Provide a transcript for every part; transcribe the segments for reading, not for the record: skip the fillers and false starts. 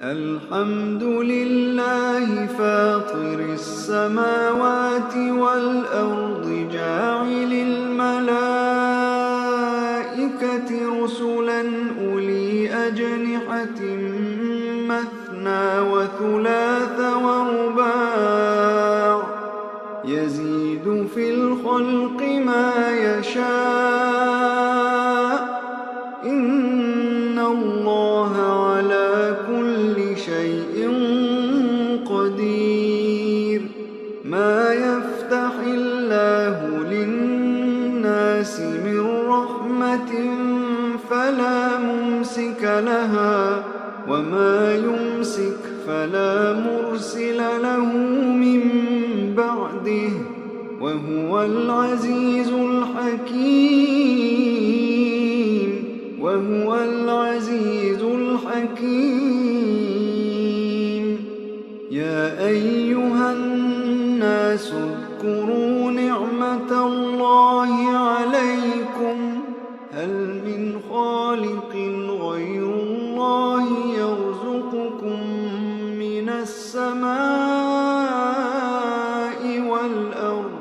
الحمد لله فاطر السماوات والأرض جاعل الملائكة رسلا أولي أجنحة مثنى وثلاث ورباع يزيد في الخلق ما يشاء إن الله على كل شيء قدير. ما يفتح الله للناس من رحمة فلا ممسك لها وما يمسك فلا مرسل له من بعده وهو العزيز الحكيم. يا أيها الناس اذكروا نعمة الله عليكم هل من خالق غير الله يرزقكم من السماء والأرض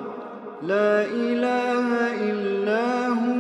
لا إله إلا هو